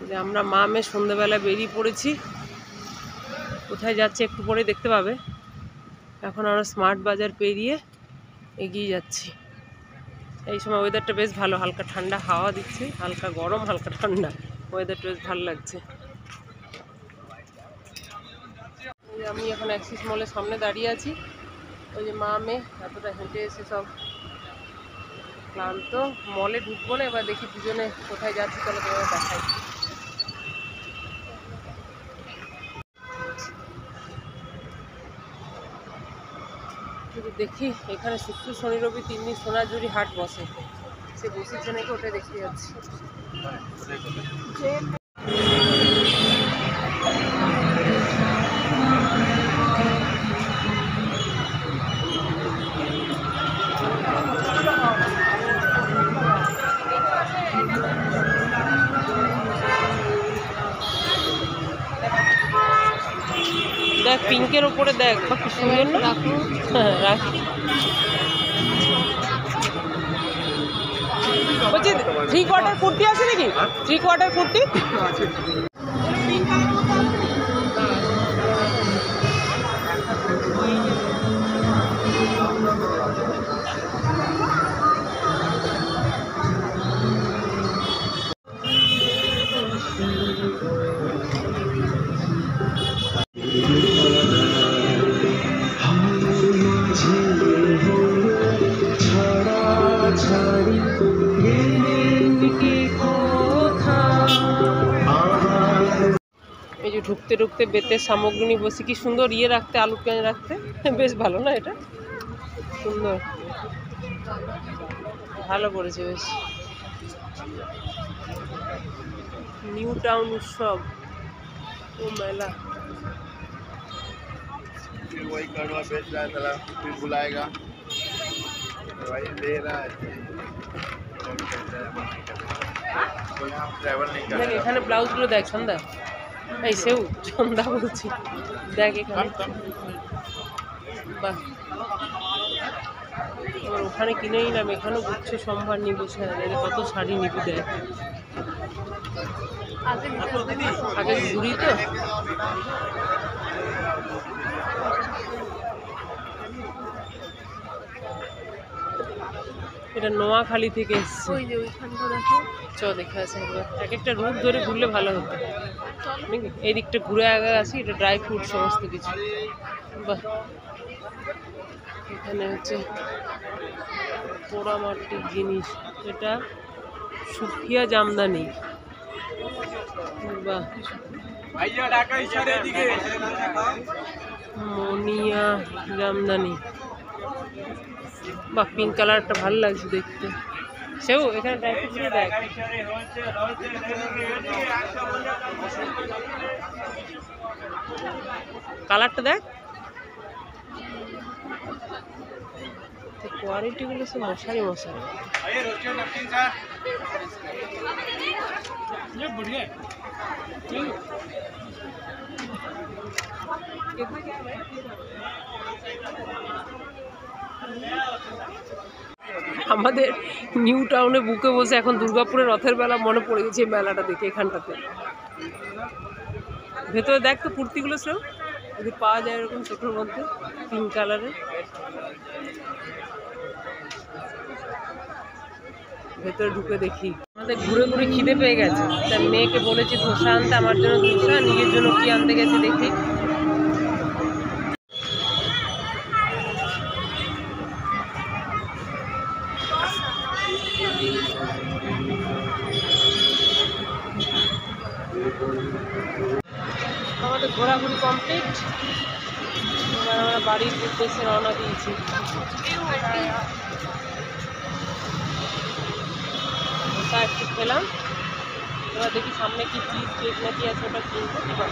যে আমরা মা মেয়ে সন্ধ্যেবেলা বেরিয়ে পড়েছি। কোথায় যাচ্ছে একটু পরে দেখতে পাবে। এখন আমরা স্মার্ট বাজার পেরিয়ে এগিয়ে যাচ্ছি। এই সময় ওয়েদারটা বেশ ভালো, হালকা ঠান্ডা হাওয়া দিচ্ছে, হালকা গরম হালকা ঠান্ডা, ওয়েদারটা বেশ ভালো লাগছে। আমি এখন অ্যাক্সিস মলের সামনে দাঁড়িয়ে আছি। ওই যে মা মেয়ে এতটা হেঁটে এসে সব ক্লান্ত, মলে ঢুকবো না, এবার দেখি দুজনে কোথায় যাচ্ছি, তাহলে তোমাকে দেখাই। দেখি এখানে শুক্র শনি রবি 3 দিন সোনাঝুরি হাট বসে, সে বসেছে নাকি ওটাই দেখতে যাচ্ছি। দেখ পিঙ্কের ওপরে দেখ, কি সুন্দর না? হ্যাঁ রাখি। বলছি 3/4 কুর্তি আছে নাকি? 3/4 কুর্তি এই যে ঢুকতে ঢুকতে বেতের সামগ্রী নিয়ে বসে, কি সুন্দর ইয়ে রাখতে, আলু পেঁয়াজ রাখতে, বেশ ভালো না? এটা সুন্দর, ভালো করেছে বেশ। নিউ টাউন উৎসব ও মেলা। वही कड़वा बेच रहा है, साला फिर बुलाएगा भाई, ले रहा है দেখ এখানে ব্লাউজগুলো দেখ সন্ধ্যা, এই সেও সন্ধ্যা বলছি, দেখ এখানে বাহ। এবার ওখানে কিনে নিলাম, এখানেও গুচ্ছ সম্ভার নিয়ে বসে আছে, কত শাড়ি নিবি দেখ। আগে ঘুরি তো, এটা নোয়াখালী থেকে এসছে। চ দেখে আছে, এক একটা রুট ধরে ঘুরলে ভালো হতো নাকি? এই দিকটা ঘুরে আগে আসি, এটা ড্রাই ফ্রুট সমস্ত কিছু। বাহ, এখানে হচ্ছে পোড়ামাটির জিনিস, এটা সুফিয়া জামদানি। বাহ, মনিয়া জামদানি। বাহ, পিঙ্ক কালারটা ভালো লাগছে দেখতে। সেও এখানে ড্রাই ফ্রুট দেখ, কালারটা দেখ, কোয়ালিটিগুলো সে মশারি মশারি। আমাদের নিউ টাউনে বুকে বসে এখন দুর্গাপুরের রথের মেলা মনে পড়ে গেছে, মেলাটা দেখে এখানটাতে। ভেতরে দেখ তো কুর্তিগুলো সেও যদি পাওয়া যায় এরকম ছোটোর মধ্যে পিঙ্ক কালারের। ভেতরে ঢুকে দেখি। আমাদের ঘুরে ঘুরে খিদে পেয়ে গেছে, তার মেয়েকে বলেছি ধোসা আনতে, আমার জন্য ধোসা, নিজের জন্য কি আনতে গেছে দেখি। আমাদের ঘোরাঘুরি কমপ্লিট, এবার আমরা বাড়ির উদ্দেশ্যে রওনা দিয়েছি। ধোসা একটু খেলাম, এবার দেখি সামনে কি চিজ কেক নাকি আছে, ওটা কিনবো।